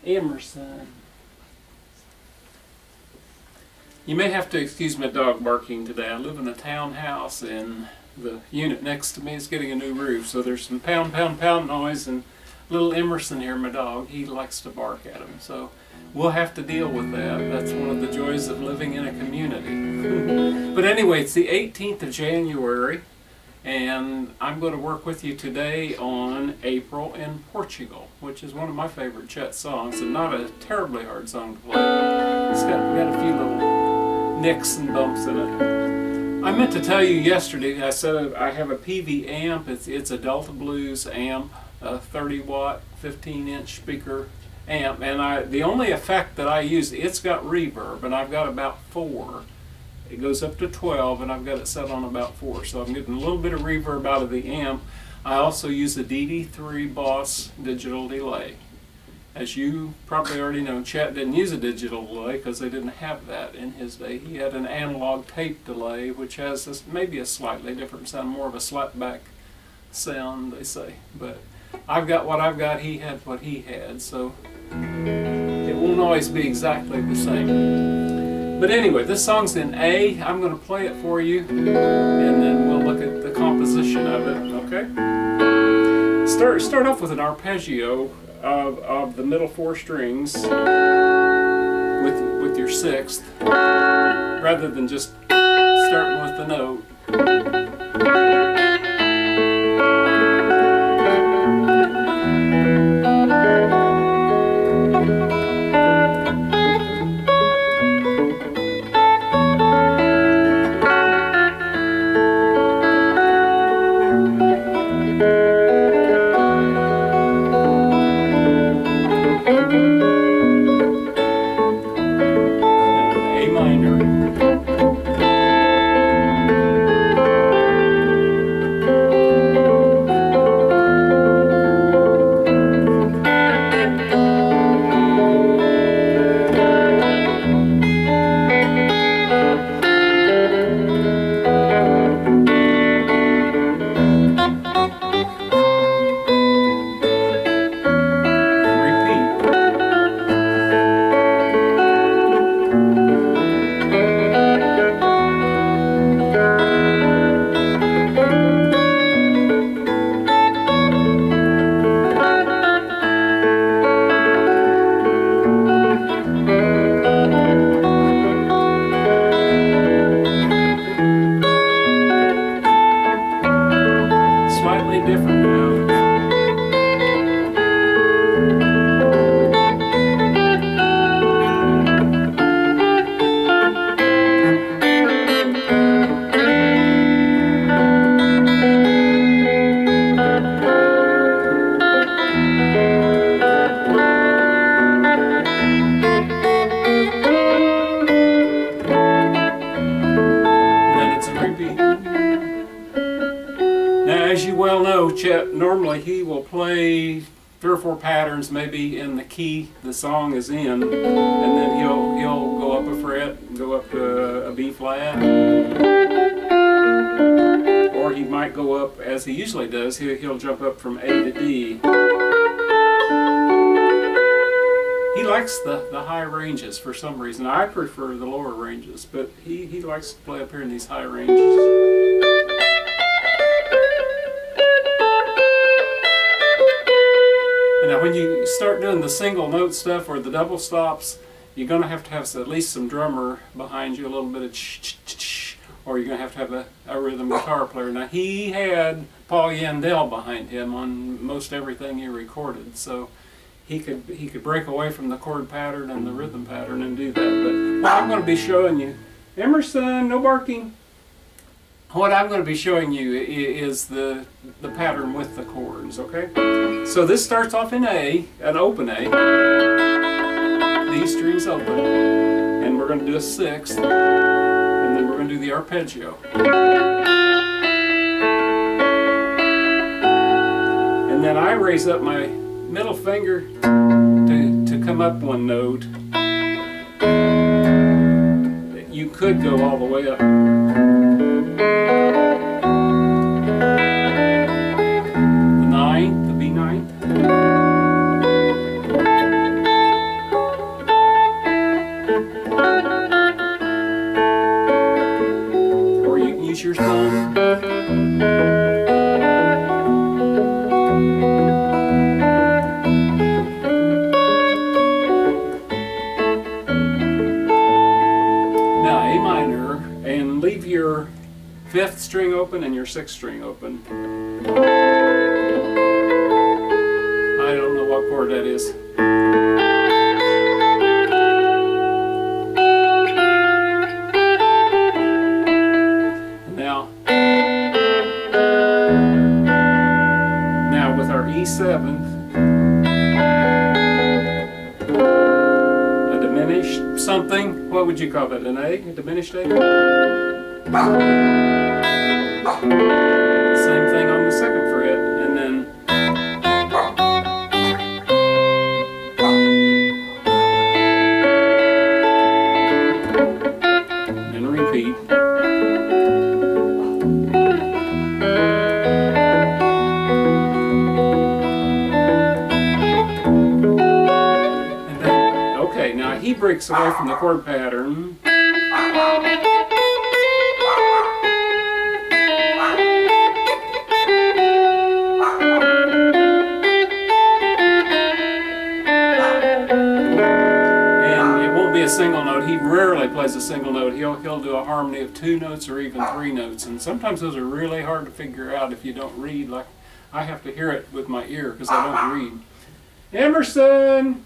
Emerson. You may have to excuse my dog barking today. I live in a townhouse and the unit next to me is getting a new roof, so there's some pound, pound, pound noise, and little Emerson here, my dog, he likes to bark at him. So we'll have to deal with that. That's one of the joys of living in a community. But anyway, it's the 18th of January, and I'm going to work with you today on April in Portugal, which is one of my favorite Chet songs, and not a terribly hard song to play. It's got a few little nicks and bumps in it. I meant to tell you yesterday, I said I have a PV amp. It's a Delta Blues amp, a 30 watt, 15-inch speaker amp, and the only effect that I use, it's got reverb, and I've got about 4. It goes up to 12, and I've got it set on about 4, so I'm getting a little bit of reverb out of the amp. I also use a DD3 Boss digital delay. As you probably already know, Chet didn't use a digital delay because they didn't have that in his day. He had an analog tape delay, which has maybe a slightly different sound, more of a slapback sound, they say. But I've got what I've got, he had what he had, so it won't always be exactly the same. But anyway, this song's in A. I'm going to play it for you, and then we'll look at the composition of it, okay? Start off with an arpeggio of the middle 4 strings with your 6th, rather than just starting with the note. Chet, normally he will play 3 or 4 patterns maybe in the key the song is in, and then he'll go up a fret and go up to a B flat, or he might go up, as he usually does, he'll jump up from A to D. He likes the high ranges for some reason. I prefer the lower ranges, but he likes to play up here in these high ranges. Now when you start doing the single note stuff or the double stops, you're going to have at least some drummer behind you, a little bit of ch-ch-ch, or you're going to have a rhythm guitar player. Now he had Paul Yandell behind him on most everything he recorded, so he could break away from the chord pattern and the rhythm pattern and do that. But what I'm going to be showing you, Emerson, no barking. What I'm going to be showing you is the pattern with the chords, okay? So this starts off in A, an open A, these strings open, and we're going to do a 6th, and then we're going to do the arpeggio. And then I raise up my middle finger to come up 1 note. You could go all the way up. The B9th, 5th string open and your 6th string open. I don't know what chord that is. Now with our E7, a diminished something, what would you call it? An A? A diminished A? Same thing on the 2nd fret, and then repeat. Okay, now he breaks away from the chord pattern. And it won't be a single note. He rarely plays a single note. He'll do a harmony of 2 notes or even 3 notes. And sometimes those are really hard to figure out if you don't read. Like, I have to hear it with my ear because I don't read. Emerson!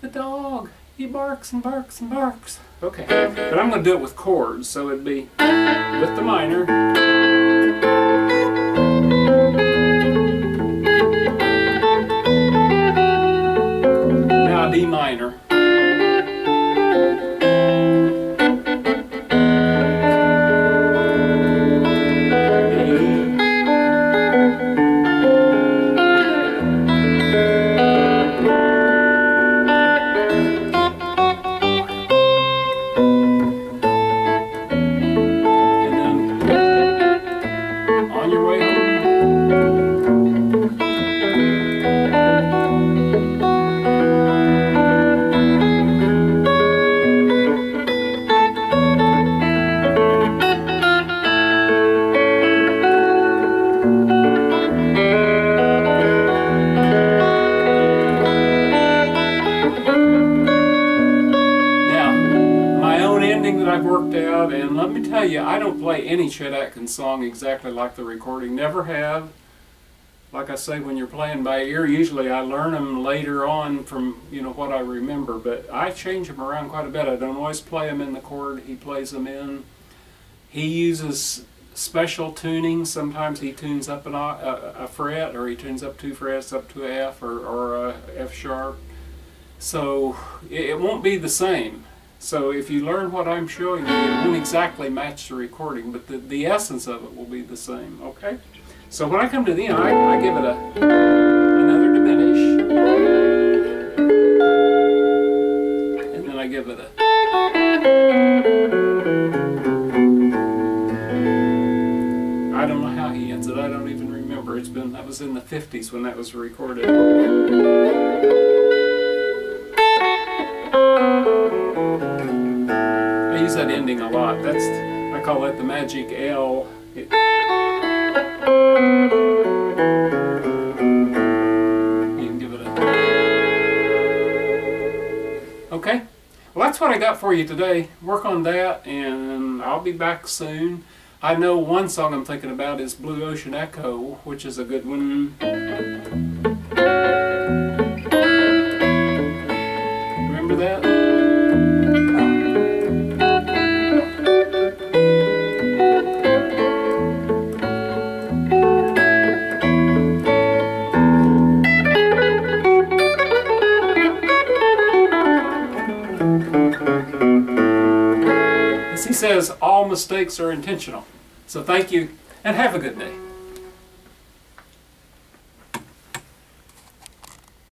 The dog! He barks and barks and barks. Okay, but I'm going to do it with chords, so it'd be with the minor. Now D minor. I've worked out, and let me tell you, I don't play any Chet Atkins song exactly like the recording. Never have. Like I say, when you're playing by ear, usually I learn them later on from, you know, what I remember, but I change them around quite a bit. I don't always play them in the chord he plays them in. He uses special tuning. Sometimes he tunes up a fret, or he tunes up 2 frets up to F or a F sharp. So it won't be the same. So if you learn what I'm showing you, it won't exactly match the recording, but the essence of it will be the same, okay? So when I come to the end, I give it another diminish, and then I give it a, I don't know how he ends it, I don't even remember. That was in the 50s when that was recorded. I use that ending a lot. I call that the magic L. You can give it a... Okay? Well, that's what I got for you today. Work on that, and I'll be back soon. I know one song I'm thinking about is Blue Ocean Echo, which is a good one. Remember that? He says all mistakes are intentional. So thank you, and have a good day.